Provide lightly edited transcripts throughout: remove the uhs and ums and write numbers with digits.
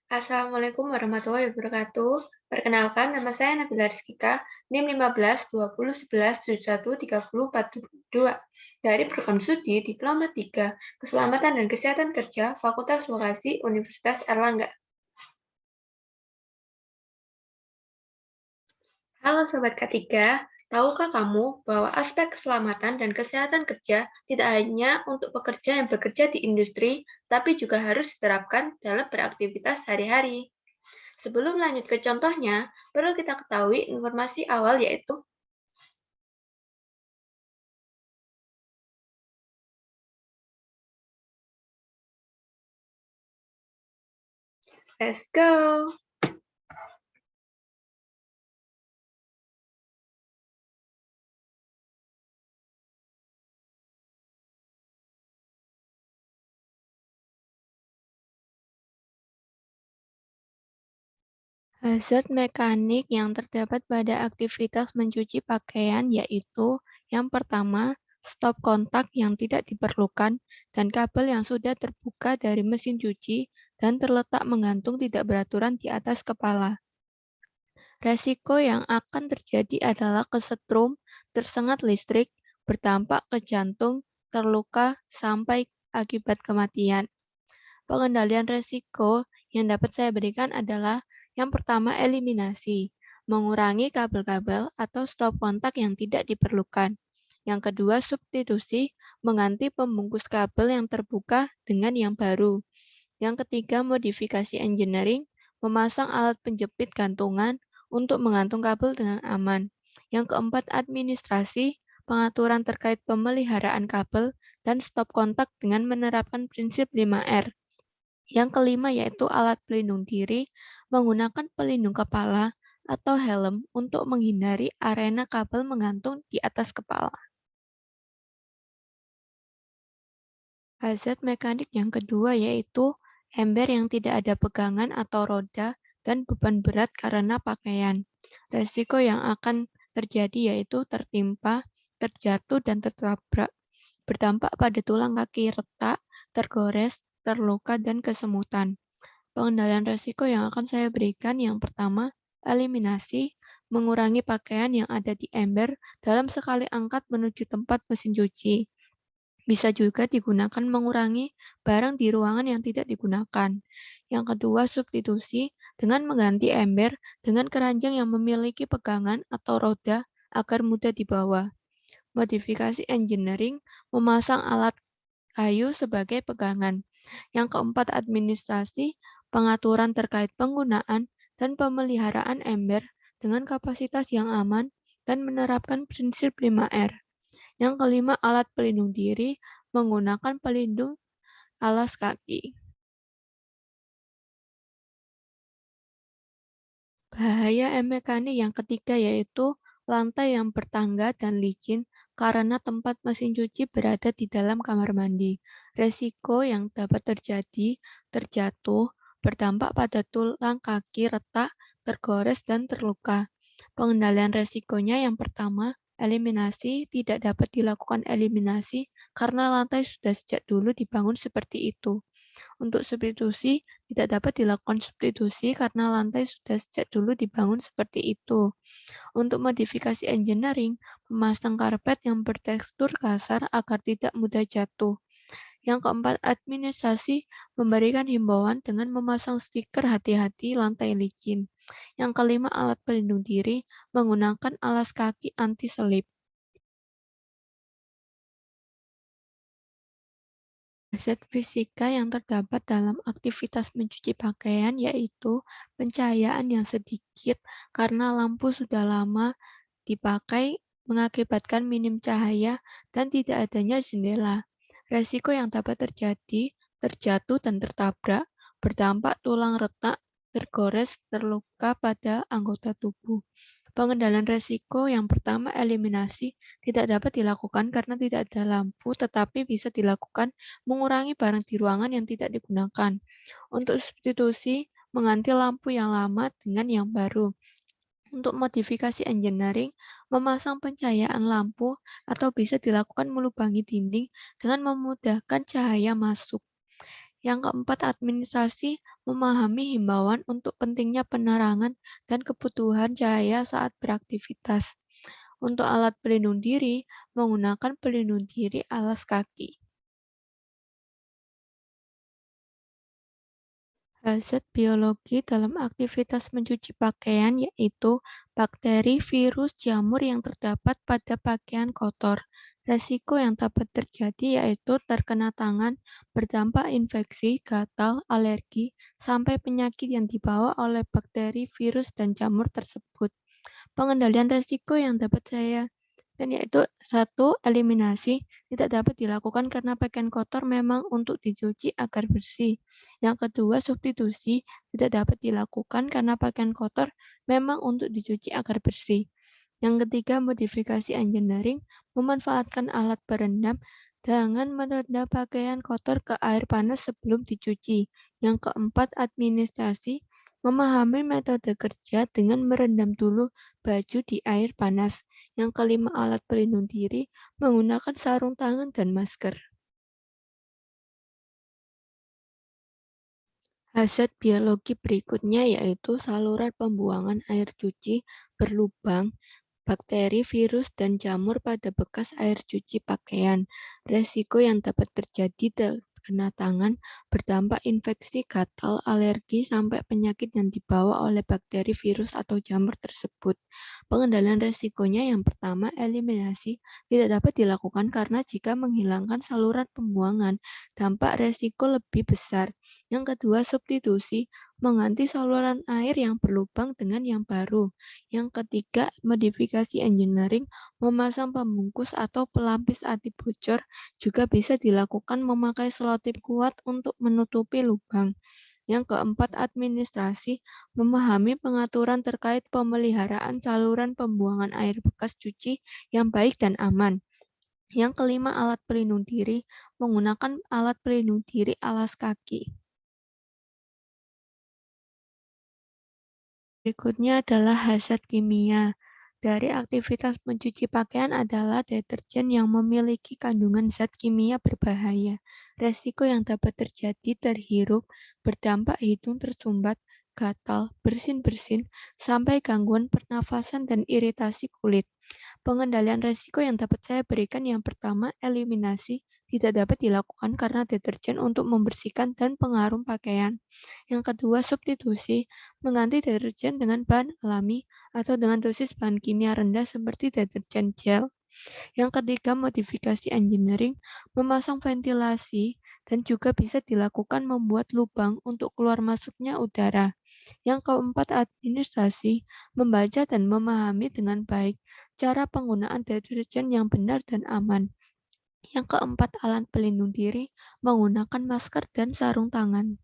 Assalamualaikum warahmatullahi wabarakatuh. Perkenalkan, nama saya Nabila Rizkika, NIM 15 20 11 71 30 42 dari program studi Diploma 3 Keselamatan dan Kesehatan Kerja Fakultas Vokasi Universitas Erlangga. Halo Sobat K3, tahukah kamu bahwa aspek keselamatan dan kesehatan kerja tidak hanya untuk pekerja yang bekerja di industri, tapi juga harus diterapkan dalam beraktivitas sehari-hari? Sebelum lanjut ke contohnya, perlu kita ketahui informasi awal yaitu let's go! Hazard mekanik yang terdapat pada aktivitas mencuci pakaian yaitu yang pertama, stop kontak yang tidak diperlukan dan kabel yang sudah terbuka dari mesin cuci dan terletak menggantung tidak beraturan di atas kepala. Resiko yang akan terjadi adalah kesetrum, tersengat listrik, berdampak ke jantung, terluka, sampai akibat kematian. Pengendalian resiko yang dapat saya berikan adalah yang pertama eliminasi, mengurangi kabel-kabel atau stop kontak yang tidak diperlukan. Yang kedua substitusi, mengganti pembungkus kabel yang terbuka dengan yang baru. Yang ketiga modifikasi engineering, memasang alat penjepit gantungan untuk menggantung kabel dengan aman. Yang keempat administrasi, pengaturan terkait pemeliharaan kabel dan stop kontak dengan menerapkan prinsip 5R. Yang kelima yaitu alat pelindung diri, menggunakan pelindung kepala atau helm untuk menghindari arena kabel menggantung di atas kepala. Hazard mekanik yang kedua yaitu ember yang tidak ada pegangan atau roda dan beban berat karena pakaian. Resiko yang akan terjadi yaitu tertimpa, terjatuh, dan tertabrak. Berdampak pada tulang kaki retak, tergores, terluka, dan kesemutan. Pengendalian resiko yang akan saya berikan yang pertama, eliminasi, mengurangi pakaian yang ada di ember dalam sekali angkat menuju tempat mesin cuci. Bisa juga digunakan mengurangi barang di ruangan yang tidak digunakan. Yang kedua, substitusi dengan mengganti ember dengan keranjang yang memiliki pegangan atau roda agar mudah dibawa. Modifikasi engineering, memasang alat kayu sebagai pegangan. Yang keempat, administrasi, pengaturan terkait penggunaan dan pemeliharaan ember dengan kapasitas yang aman dan menerapkan prinsip 5R. Yang kelima, alat pelindung diri, menggunakan pelindung alas kaki. Bahaya mekanik yang ketiga yaitu lantai yang bertangga dan licin karena tempat mesin cuci berada di dalam kamar mandi. Resiko yang dapat terjadi, terjatuh, berdampak pada tulang kaki retak, tergores, dan terluka. Pengendalian resikonya yang pertama, eliminasi tidak dapat dilakukan eliminasi karena lantai sudah sejak dulu dibangun seperti itu. Untuk substitusi, tidak dapat dilakukan substitusi karena lantai sudah sejak dulu dibangun seperti itu. Untuk modifikasi engineering, memasang karpet yang bertekstur kasar agar tidak mudah jatuh. Yang keempat, administrasi memberikan himbauan dengan memasang stiker hati-hati lantai licin. Yang kelima, alat pelindung diri menggunakan alas kaki anti-selip. Zat fisika yang terdapat dalam aktivitas mencuci pakaian yaitu pencahayaan yang sedikit karena lampu sudah lama dipakai mengakibatkan minim cahaya dan tidak adanya jendela. Resiko yang dapat terjadi, terjatuh dan tertabrak, berdampak tulang retak, tergores, terluka pada anggota tubuh. Pengendalian resiko yang pertama eliminasi tidak dapat dilakukan karena tidak ada lampu, tetapi bisa dilakukan mengurangi barang di ruangan yang tidak digunakan. Untuk substitusi, mengganti lampu yang lama dengan yang baru. Untuk modifikasi engineering, memasang pencahayaan lampu atau bisa dilakukan melubangi dinding dengan memudahkan cahaya masuk. Yang keempat, administrasi memahami himbauan untuk pentingnya penerangan dan kebutuhan cahaya saat beraktivitas. Untuk alat pelindung diri, menggunakan pelindung diri alas kaki. Hazard biologi dalam aktivitas mencuci pakaian yaitu bakteri, virus, jamur yang terdapat pada pakaian kotor. Resiko yang dapat terjadi yaitu terkena tangan, berdampak infeksi, gatal, alergi, sampai penyakit yang dibawa oleh bakteri, virus, dan jamur tersebut. Pengendalian resiko yang dapat saya dan yaitu satu, eliminasi tidak dapat dilakukan karena pakaian kotor memang untuk dicuci agar bersih. Yang kedua, substitusi tidak dapat dilakukan karena pakaian kotor memang untuk dicuci agar bersih. Yang ketiga, modifikasi engineering memanfaatkan alat berendam dengan merendam pakaian kotor ke air panas sebelum dicuci. Yang keempat, administrasi memahami metode kerja dengan merendam dulu baju di air panas. Yang kelima, alat pelindung diri menggunakan sarung tangan dan masker. Hazard biologi berikutnya yaitu saluran pembuangan air cuci berlubang, bakteri, virus, dan jamur pada bekas air cuci pakaian. Resiko yang dapat terjadi terkena tangan, berdampak infeksi, gatal, alergi, sampai penyakit yang dibawa oleh bakteri, virus, atau jamur tersebut. Pengendalian resikonya yang pertama, eliminasi tidak dapat dilakukan karena jika menghilangkan saluran pembuangan, dampak resiko lebih besar. Yang kedua, substitusi mengganti saluran air yang berlubang dengan yang baru. Yang ketiga, modifikasi engineering, memasang pembungkus atau pelapis anti bocor juga bisa dilakukan memakai selotip kuat untuk menutupi lubang. Yang keempat, administrasi, memahami pengaturan terkait pemeliharaan saluran pembuangan air bekas cuci yang baik dan aman. Yang kelima, alat pelindung diri, menggunakan alat pelindung diri alas kaki. Berikutnya adalah hazard kimia. Dari aktivitas mencuci pakaian adalah deterjen yang memiliki kandungan zat kimia berbahaya. Resiko yang dapat terjadi terhirup, berdampak hidung tersumbat, gatal, bersin-bersin, sampai gangguan pernafasan dan iritasi kulit. Pengendalian resiko yang dapat saya berikan yang pertama, eliminasi tidak dapat dilakukan karena deterjen untuk membersihkan dan pengharum pakaian. Yang kedua, substitusi mengganti deterjen dengan bahan alami atau dengan dosis bahan kimia rendah seperti deterjen gel. Yang ketiga, modifikasi engineering memasang ventilasi dan juga bisa dilakukan membuat lubang untuk keluar masuknya udara. Yang keempat, administrasi membaca dan memahami dengan baik cara penggunaan deterjen yang benar dan aman. Yang keempat, alat pelindung diri menggunakan masker dan sarung tangan.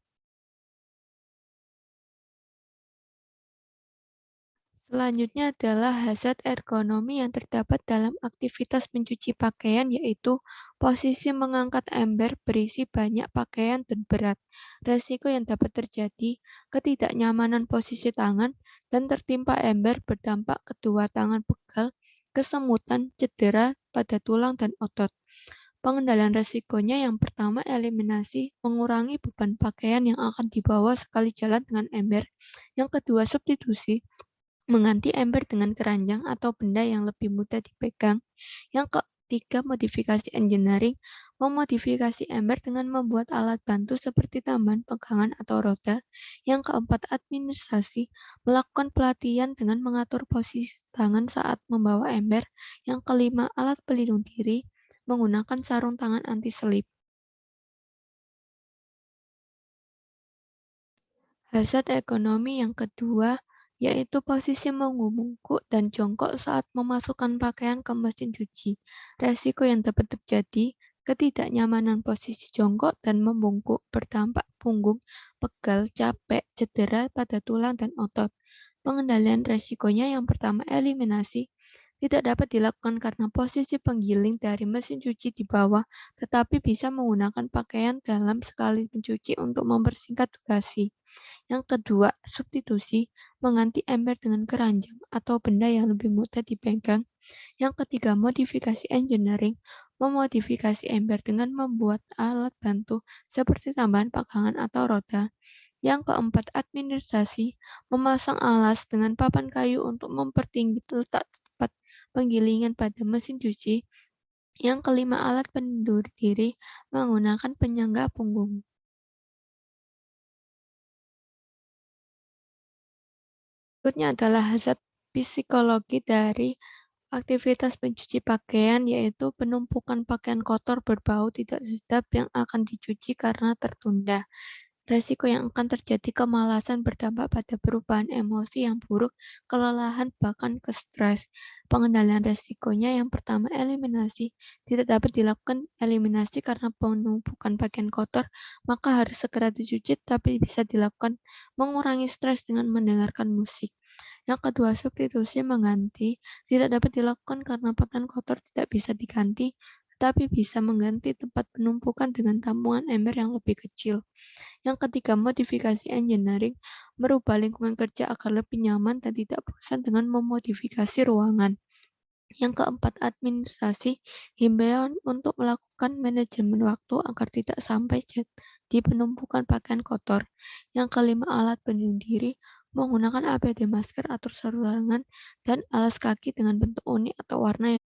Selanjutnya adalah hazard ergonomi yang terdapat dalam aktivitas mencuci pakaian, yaitu posisi mengangkat ember berisi banyak pakaian dan berat. Resiko yang dapat terjadi, ketidaknyamanan posisi tangan, dan tertimpa ember berdampak kedua tangan pegal, kesemutan, cedera pada tulang dan otot. Pengendalian resikonya yang pertama, eliminasi, mengurangi beban pakaian yang akan dibawa sekali jalan dengan ember. Yang kedua, substitusi, mengganti ember dengan keranjang atau benda yang lebih mudah dipegang. Yang ketiga, modifikasi engineering, memodifikasi ember dengan membuat alat bantu seperti tambahan pegangan atau roda. Yang keempat, administrasi, melakukan pelatihan dengan mengatur posisi tangan saat membawa ember. Yang kelima, alat pelindung diri, menggunakan sarung tangan anti selip. Hazard ekonomi yang kedua yaitu posisi membungkuk dan jongkok saat memasukkan pakaian ke mesin cuci. Resiko yang dapat terjadi, ketidaknyamanan posisi jongkok dan membungkuk berdampak punggung, pegal, capek, cedera pada tulang dan otot. Pengendalian resikonya yang pertama, eliminasi tidak dapat dilakukan karena posisi penggiling dari mesin cuci di bawah, tetapi bisa menggunakan pakaian dalam sekali mencuci untuk mempersingkat durasi. Yang kedua, substitusi, mengganti ember dengan keranjang atau benda yang lebih mudah dipegang. Yang ketiga, modifikasi engineering, memodifikasi ember dengan membuat alat bantu seperti tambahan pakangan atau roda. Yang keempat, administrasi, memasang alas dengan papan kayu untuk mempertinggi letak tempat penggilingan pada mesin cuci. Yang kelima, alat penundur diri menggunakan penyangga punggung. Berikutnya adalah hazard psikologi dari aktivitas pencuci pakaian, yaitu penumpukan pakaian kotor berbau tidak sedap yang akan dicuci karena tertunda. Resiko yang akan terjadi kemalasan berdampak pada perubahan emosi yang buruk, kelelahan, bahkan ke stres. Pengendalian resikonya yang pertama, eliminasi. Tidak dapat dilakukan eliminasi karena penumpukan pakaian kotor, maka harus segera dicuci, tapi bisa dilakukan mengurangi stres dengan mendengarkan musik. Yang kedua, substitusi mengganti. Tidak dapat dilakukan karena pakaian kotor tidak bisa diganti, tetapi bisa mengganti tempat penumpukan dengan tampungan ember yang lebih kecil. Yang ketiga, modifikasi engineering, merubah lingkungan kerja agar lebih nyaman dan tidak bosan dengan memodifikasi ruangan. Yang keempat, administrasi, himbauan untuk melakukan manajemen waktu agar tidak sampai jadi penumpukan pakaian kotor. Yang kelima, alat pelindung diri, menggunakan APD masker, atur saluran dan alas kaki dengan bentuk unik atau warna yang